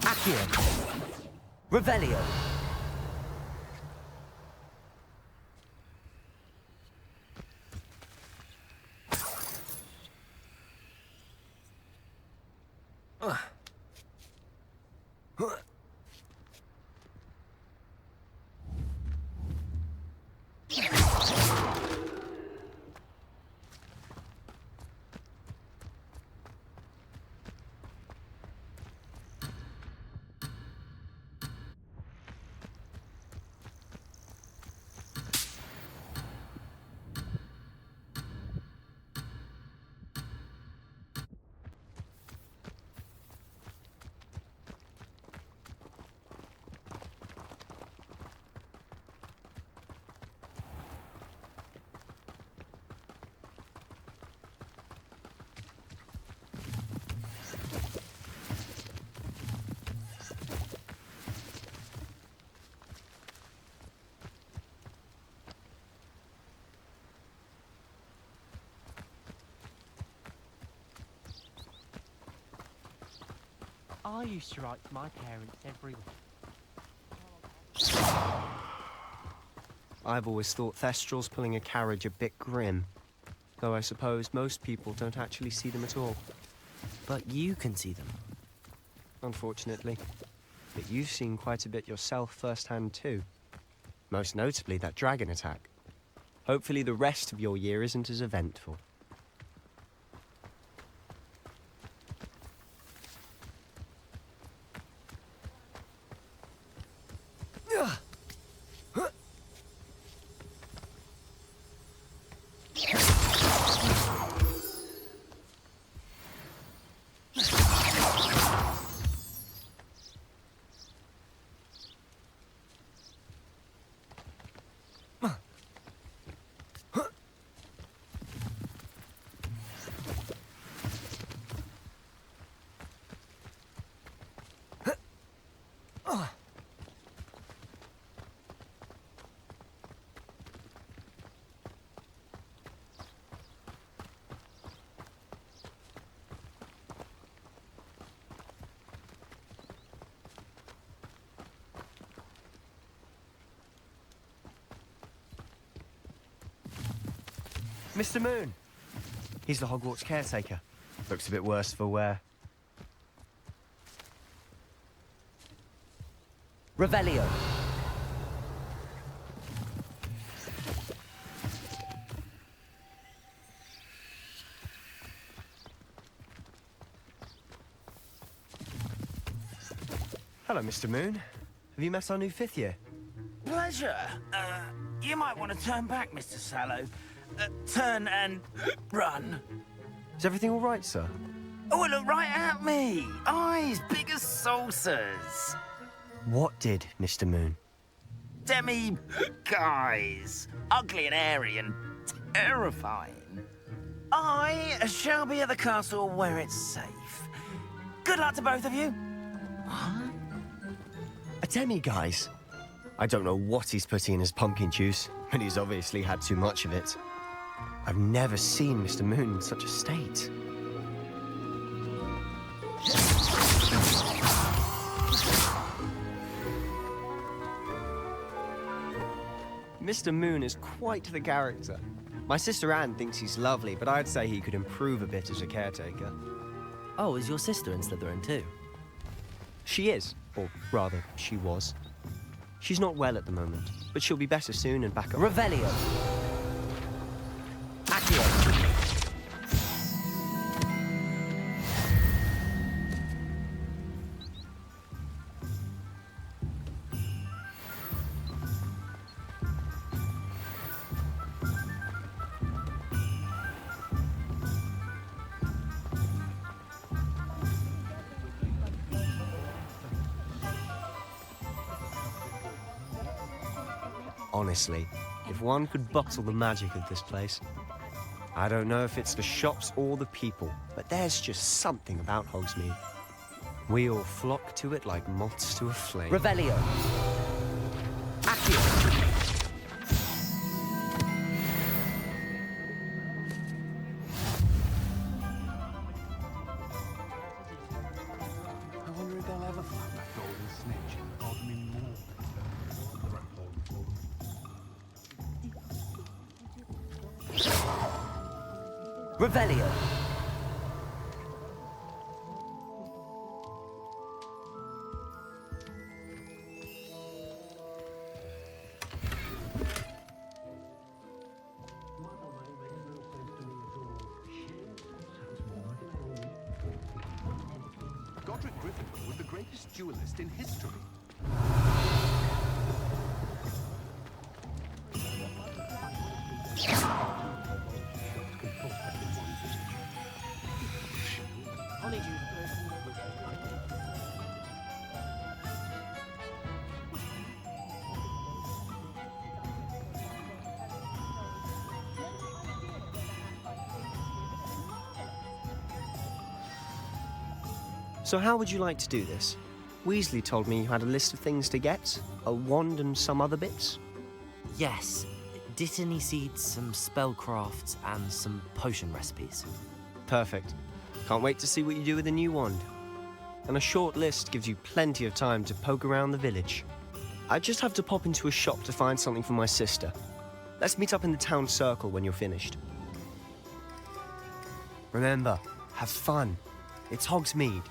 Accio! Revelio! I used to write to my parents every week. I've always thought Thestrals pulling a carriage a bit grim, though I suppose most people don't actually see them at all. But you can see them. Unfortunately. But you've seen quite a bit yourself firsthand too. Most notably that dragon attack. Hopefully the rest of your year isn't as eventful. Mr. Moon! He's the Hogwarts caretaker. Looks a bit worse for wear. Revelio. Hello, Mr. Moon. Have you met our new 5th year? Pleasure. You might want to turn back, Mr. Sallow. Turn and run. Is everything all right, sir? Oh, look right at me. Eyes big as saucers. What did, Mr. Moon? Guys. Ugly and airy and terrifying. I shall be at the castle where it's safe. Good luck to both of you. A demi-guise? I don't know what he's putting in his pumpkin juice, but he's obviously had too much of it. I've never seen Mr. Moon in such a state. Mr. Moon is quite the character. My sister Anne thinks he's lovely, but I'd say he could improve a bit as a caretaker. Oh, is your sister in Slytherin too? She is, or rather, she was. She's not well at the moment, but she'll be better soon and back up. Revelio. Accio. Honestly, if one could bottle the magic of this place. I don't know if it's the shops or the people, but there's just something about Hogsmeade. We all flock to it like moths to a flame. Revelio. Accio. I wonder if they'll ever find that golden snitch in Bodmin Moor. Revelio. Godric Gryffindor was the greatest duelist in history. So how would you like to do this? Weasley told me you had a list of things to get, a wand and some other bits. Yes. Dittany seeds, some spellcrafts, and some potion recipes. Perfect. Can't wait to see what you do with the new wand. and a short list gives you plenty of time to poke around the village. I just have to pop into a shop to find something for my sister. Let's meet up in the town circle when you're finished. Remember, have fun. It's Hogsmeade.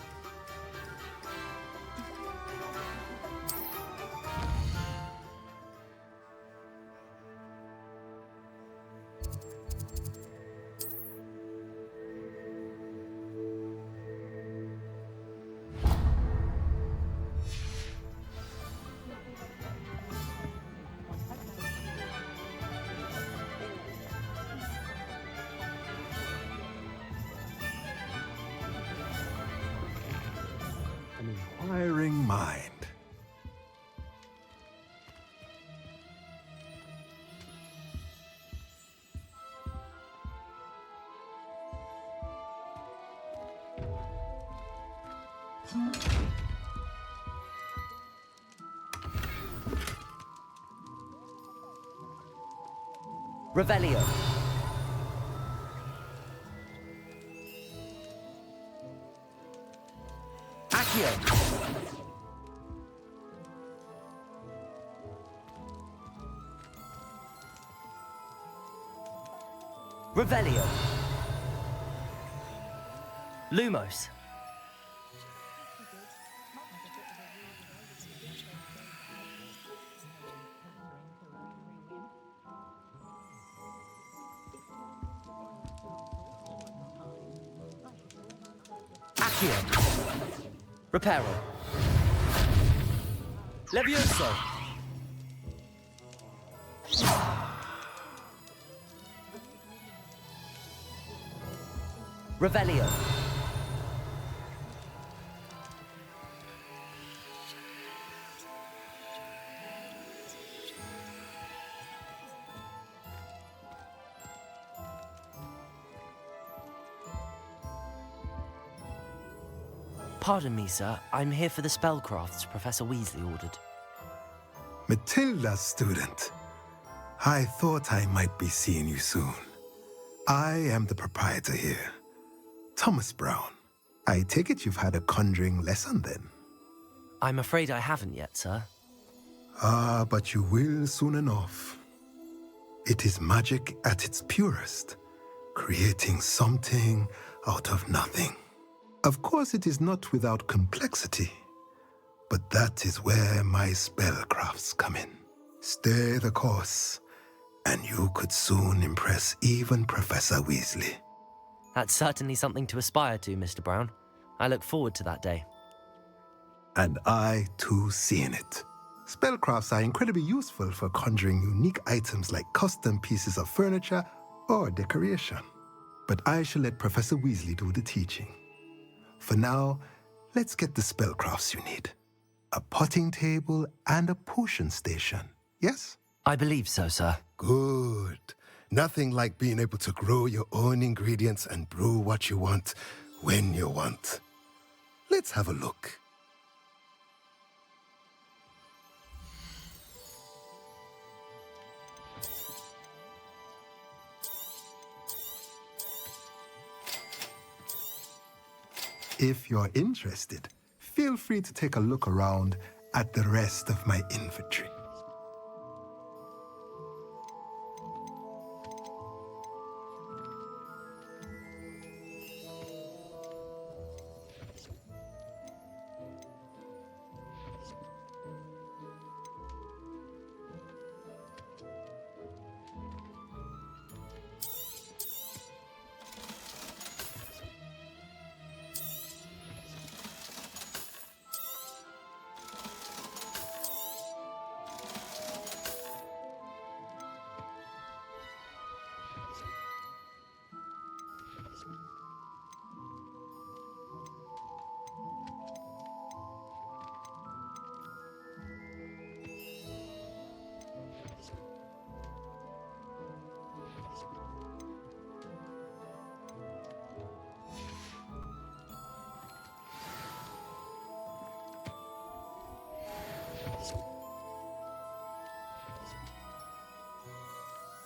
An inquiring mind. Revelio. Accio. Revelio. Lumos. Accio. Reparo. Levioso. Revelio. Pardon me, sir. I'm here for the spellcrafts Professor Weasley ordered. Matilda's student. I thought I might be seeing you soon. I am the proprietor here, Thomas Brown. I take it you've had a conjuring lesson then? I'm afraid I haven't yet, sir. Ah, but you will soon enough. It is magic at its purest, creating something out of nothing. Of course, it is not without complexity, but that is where my spellcrafts come in. Stay the course, and you could soon impress even Professor Weasley. That's certainly something to aspire to, Mr. Brown. I look forward to that day. And I, too, seeing it. Spellcrafts are incredibly useful for conjuring unique items like custom pieces of furniture or decoration. But I shall let Professor Weasley do the teaching. For now, let's get the spellcrafts you need. A potting table and a potion station, yes? I believe so, sir. Good. Nothing like being able to grow your own ingredients and brew what you want when you want. Let's have a look. If you're interested, feel free to take a look around at the rest of my inventory.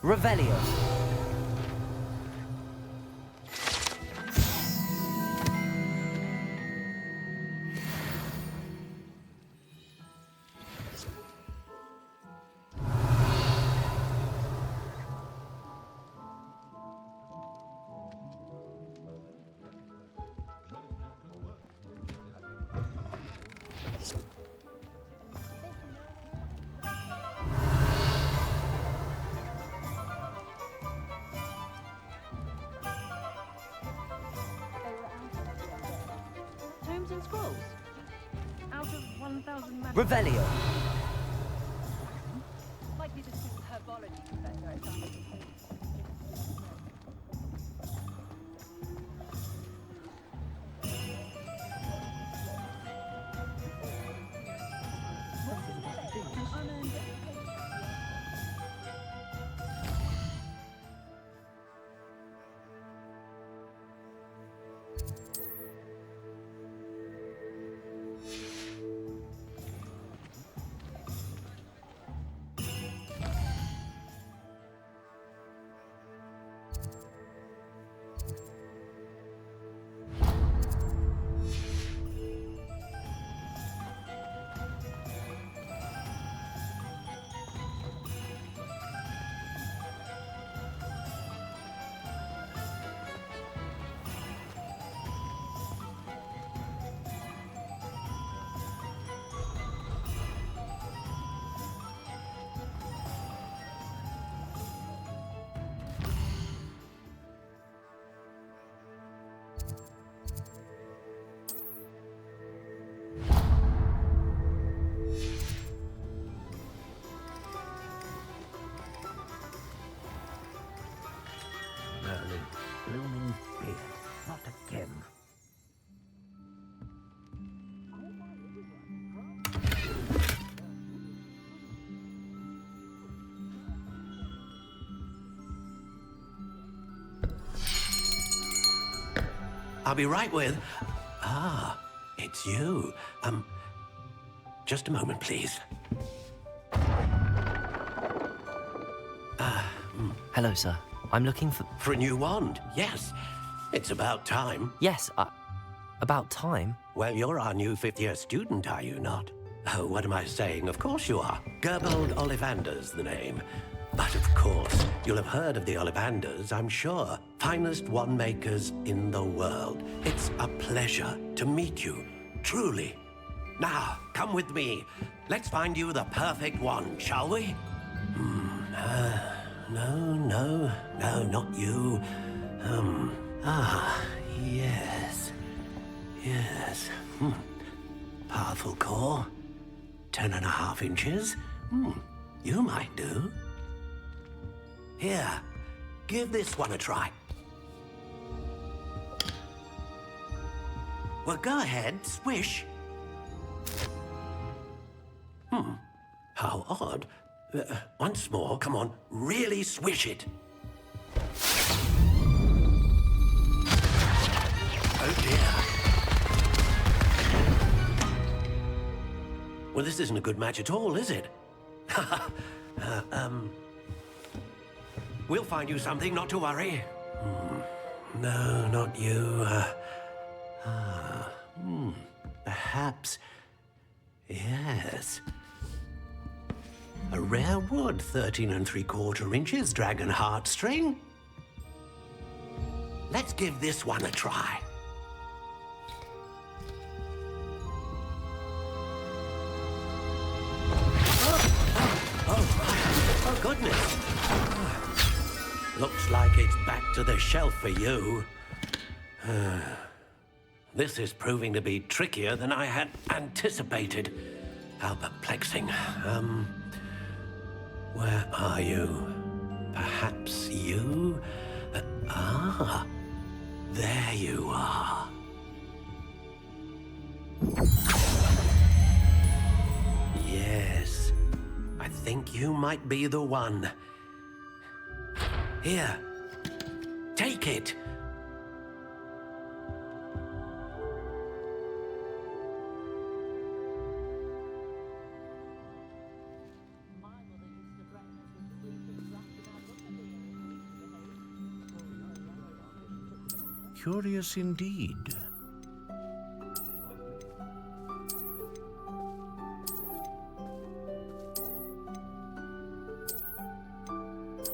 Revelio. scrolls? Out of 1,000 magic... Revelio. Might be the school herbology professor I found. Blooming beard. Not again. I'll be right with... Ah, it's you. Just a moment, please. Hello, sir. I'm looking for... For a new wand, yes. It's about time. Yes, about time? Well, you're our new fifth-year student, are you not? Oh, what am I saying? Of course you are. Gerbold Ollivander's the name. But of course, you'll have heard of the Ollivanders, I'm sure. Finest wand makers in the world. It's a pleasure to meet you, truly. Now, come with me. Let's find you the perfect wand, shall we? No, not you. Yes. Powerful core. 10.5 inches. You might do. Here, give this one a try. Well, go ahead, swish. How odd. Once more, come on, really swish it. Oh dear. Well, this isn't a good match at all, is it? We'll find you something, not to worry. No, not you. Perhaps... Yes. A rare wood, 13 3/4 inches, dragon heartstring. Let's give this one a try. Oh, goodness. Looks like it's back to the shelf for you. This is proving to be trickier than I had anticipated. How perplexing. Where are you? Perhaps you? There you are. Yes, I think you might be the one. Here, take it. Curious indeed.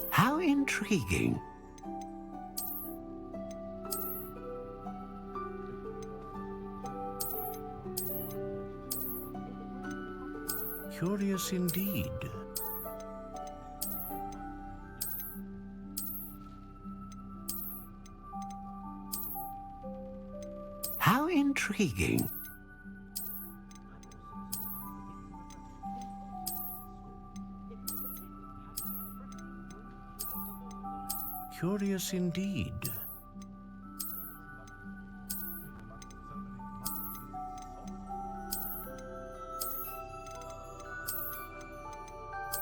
How intriguing. Curious indeed. How intriguing. Curious indeed.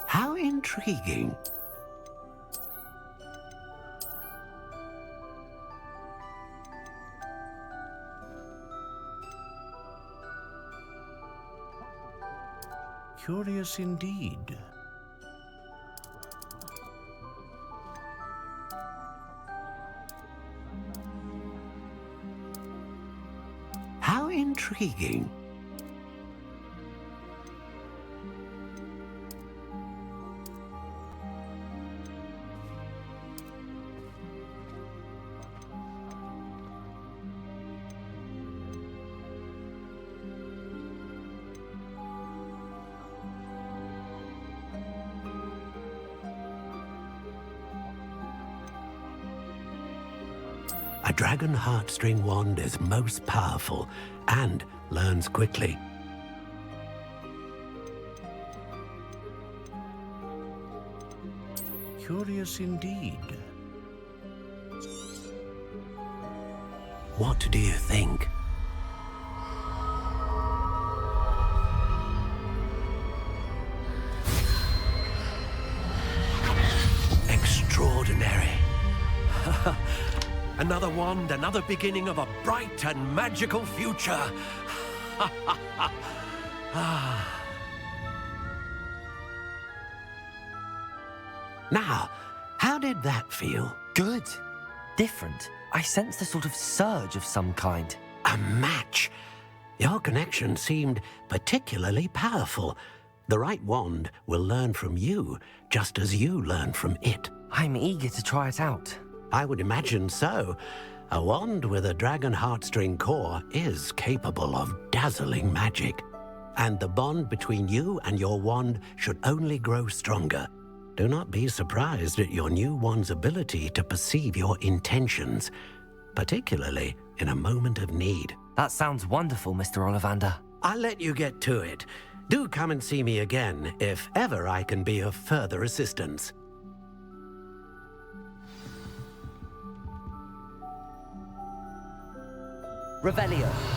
How intriguing. Curious indeed. How intriguing. A dragon heartstring wand is most powerful and learns quickly. Curious indeed. What do you think? Extraordinary. Another wand, another beginning of a bright and magical future. Now, how did that feel? Good. Different. I sensed a sort of surge of some kind. A match. Your connection seemed particularly powerful. The right wand will learn from you, just as you learn from it. I'm eager to try it out. I would imagine so. A wand with a dragon heartstring core is capable of dazzling magic. And the bond between you and your wand should only grow stronger. Do not be surprised at your new wand's ability to perceive your intentions, particularly in a moment of need. That sounds wonderful, Mr. Ollivander. I'll let you get to it. Do come and see me again if ever I can be of further assistance. Revelio.